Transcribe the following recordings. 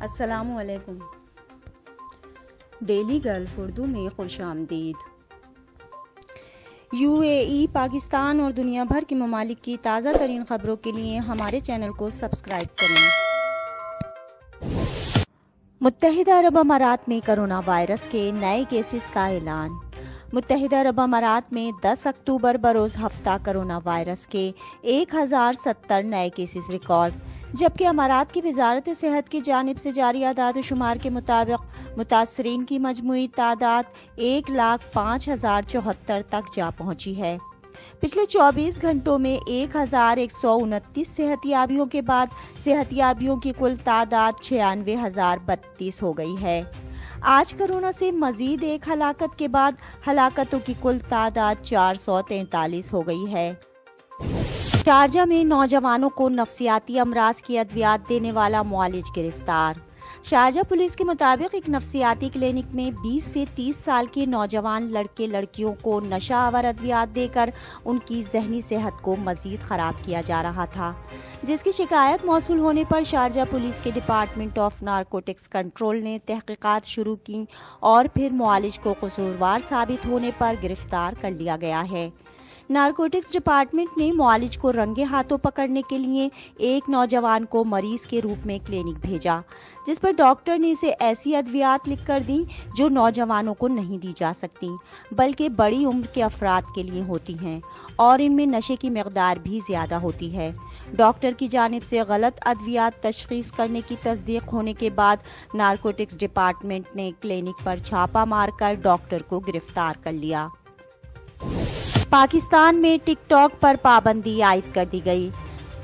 السلام علیکم۔ Daily golf Urdu میں خوش آمدید۔ UAE، پاکستان اور دنیا بھر کے ممالک کی تازہ ترین خبروں کے لیے ہمارے چینل کو سبسکرائب کریں۔ متحدہ عرب امارات میں کرونا وائرس کے نئے کیسز کا اعلان۔ متحدہ عرب امارات میں 10 اکتوبر بروز ہفتہ کرونا وائرس کے 1070 نئے کیسز ریکارڈ، جبکہ امارات کی وزارت صحت کی جانب سے جاری اعداد و شمار کے مطابق متاثرین کی مجموعی تعداد 1,05,074 تک جا پہنچی ہے۔ پچھلے 24 گھنٹوں میں 1,129 صحت یابیوں کے بعد صحت یابیوں کی کل تعداد 96,032 ہو گئی ہے۔ آج کرونا سے مزید ایک ہلاکت کے بعد ہلاکتوں کی کل تعداد 443 ہو گئی ہے۔ شارجہ میں نوجوانوں کو نفسیاتی امراض کی ادویات دینے والا معالج گرفتار۔ شارجہ پولیس کے مطابق ایک نفسیاتی کلینک میں 20 سے 30 سال کے نوجوان لڑکے لڑکیوں کو نشہ آور ادویات دے کر ان کی ذہنی صحت کو مزید خراب کیا جا رہا تھا، جس کی شکایت موصول ہونے پر شارجہ پولیس کے ڈپارٹمنٹ آف نارکوٹکس کنٹرول نے تحقیقات شروع کی اور پھر معالج کو قصوروار ثابت ہونے پر گرفتار کر لیا گیا ہے۔ نارکوٹکس ڈپارٹمنٹ نے معالج کو رنگے ہاتھوں پکڑنے کے لیے ایک نوجوان کو مریض کے روپ میں کلینک بھیجا، جس پر ڈاکٹر نے اسے ایسی ادویات لکھ کر دیں جو نوجوانوں کو نہیں دی جا سکتی، بلکہ بڑی عمر کے افراد کے لیے ہوتی ہیں اور ان میں نشے کی مقدار بھی زیادہ ہوتی ہے۔ ڈاکٹر کی جانب سے غلط ادویات تشخیص کرنے کی تصدیق ہونے کے بعد نارکوٹکس ڈپارٹمنٹ نے کلینک پر چھاپہ مار کر ڈاکٹر کو گرفتار کر لیا۔ پاکستان میں ٹک ٹاک پر پابندی عائد کر دی گئی۔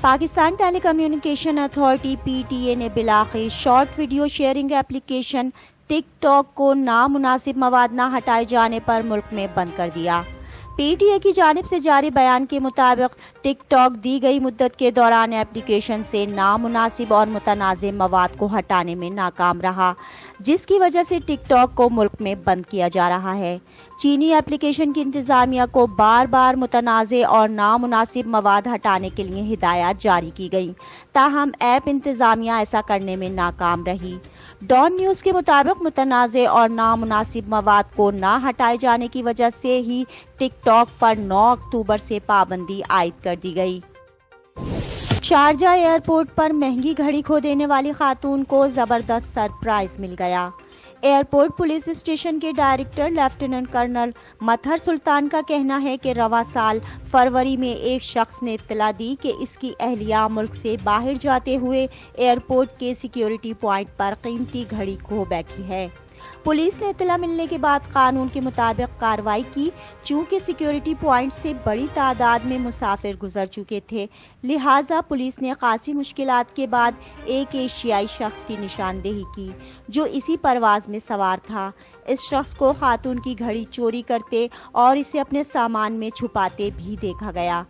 پاکستان ٹیلی کمیونیکیشن اتھارٹی PTA نے بالآخر شارٹ ویڈیو شیئرنگ ایپلیکیشن ٹک ٹاک کو نامناسب مواد نہ ہٹائے جانے پر ملک میں بند کر دیا۔ PTA کی جانب سے جاری بیان کے مطابق ٹک ٹاک دی گئی مدت کے دوران ایپلیکیشن سے نامناسب اور متنازع مواد کو ہٹانے میں ناکام رہا، جس کی وجہ سے ٹک ٹاک کو ملک میں بند کیا جا رہا ہے۔ چینی ایپلیکیشن کی انتظامیہ کو بار بار متنازع اور نامناسب مواد ہٹانے کے لیے ہدایات جاری کی گئیں، تاہم ایپ انتظامیہ ایسا کرنے میں ناکام رہی۔ ڈان نیوز کے مطابق متنازع اور نامناسب مواد کو نہ ہٹائے جانے کی وجہ سے ہی ٹک ٹاک پر 9 اکتوبر سے پابندی عائد کر دی گئی۔ شارجہ ایئرپورٹ پر مہنگی گھڑی کھو دینے والی خاتون کو زبردست سرپرائز مل گیا۔ ایئرپورٹ پولیس اسٹیشن کے ڈائریکٹر لیفٹیننٹ کرنل مطہر سلطان کا کہنا ہے کہ رواں سال فروری میں ایک شخص نے اطلاع دی کہ اس کی اہلیہ ملک سے باہر جاتے ہوئے ایئرپورٹ کے سیکیورٹی پوائنٹ پر قیمتی گھڑی کھو بیٹھی ہے۔ پولیس نے اطلاع ملنے کے بعد قانون کے مطابق کارروائی کی۔ چونکہ سیکیورٹی پوائنٹ سے بڑی تعداد میں مسافر گزر چکے تھے، لہٰذا پولیس نے خاصی مشکلات کے بعد ایک ایشیائی شخص کی نشاندہی کی جو اسی پرواز میں سوار تھا۔ اس شخص کو خاتون کی گھڑی چوری کرتے اور اسے اپنے سامان میں چھپاتے بھی دیکھا گیا۔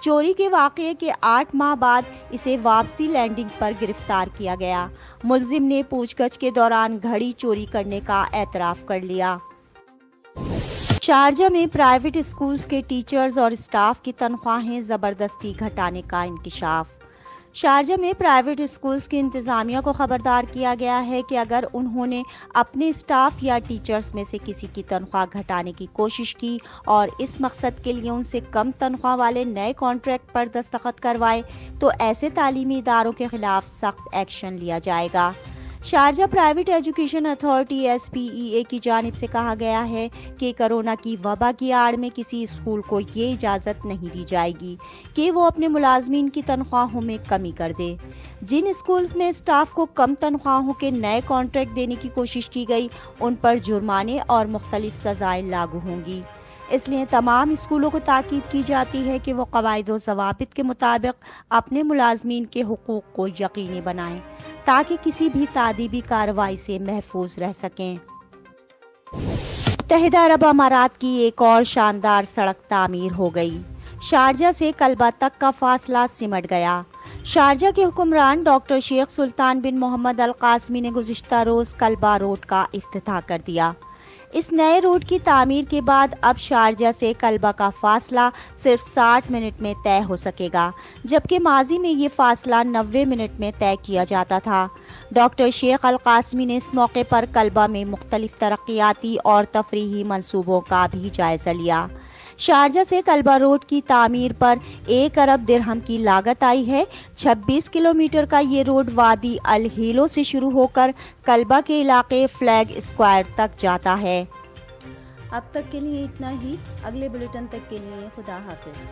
چوری کے واقعے کے 8 ماہ بعد اسے واپسی لینڈنگ پر گرفتار کیا گیا۔ ملزم نے پوچھ گچھ کے دوران گھڑی چوری کرنے کا اعتراف کر لیا۔ شارجہ میں پرائیویٹ اسکولز کے ٹیچرز اور اسٹاف کی تنخواہیں زبردستی گھٹانے کا انکشاف۔ شارجہ میں پرائیویٹ اسکولز کی انتظامیہ کو خبردار کیا گیا ہے کہ اگر انہوں نے اپنے اسٹاف یا ٹیچرز میں سے کسی کی تنخواہ گھٹانے کی کوشش کی اور اس مقصد کے لیے ان سے کم تنخواہ والے نئے کانٹریکٹ پر دستخط کروائے تو ایسے تعلیمی اداروں کے خلاف سخت ایکشن لیا جائے گا۔ Sharjah private education authority SPEA کی جانب سے کہا گیا ہے کہ کرونا کی وبا کی آڑ میں کسی اسکول کو یہ اجازت نہیں دی جائے گی کہ وہ اپنے ملازمین کی تنخواہوں میں کمی کر دے۔ جن اسکولز میں اسٹاف کو کم تنخواہوں کے نئے کانٹریکٹ دینے کی کوشش کی گئی، ان پر جرمانے اور مختلف سزائیں لاگو ہوں گی۔ اس لیے تمام اسکولوں کو تاکید کی جاتی ہے کہ وہ قواعد و ضوابط کے مطابق اپنے ملازمین کے حقوق کو یقینی بنائیں تاکہ کسی بھی تادیبی کارروائی سے محفوظ رہ سکیں۔ متحدہ عرب امارات کی ایک اور شاندار سڑک تعمیر ہو گئی۔ شارجہ سے کلبہ تک کا فاصلہ سمٹ گیا۔ شارجہ کے حکمران ڈاکٹر شیخ سلطان بن محمد القاسمی نے گزشتہ روز کلبہ روڈ کا افتتاح کر دیا۔ اس نئے روٹ کی تعمیر کے بعد اب شارجہ سے کلبہ کا فاصلہ صرف 60 منٹ میں طے ہو سکے گا، جبکہ ماضی میں یہ فاصلہ 90 منٹ میں طے کیا جاتا تھا۔ ڈاکٹر شیخ القاسمی نے اس موقع پر کلبہ میں مختلف ترقیاتی اور تفریحی منصوبوں کا بھی جائزہ لیا۔ شارجہ سے کلبہ روڈ کی تعمیر پر 1 ارب درہم کی لاگت آئی ہے۔ 26 کلومیٹر کا یہ روڈ وادی الہیلو سے شروع ہو کر کلبہ کے علاقے فلیگ اسکوائر تک جاتا ہے۔ اب تک کے لیے اتنا ہی، اگلے بلیٹن تک کے لیے خدا حافظ۔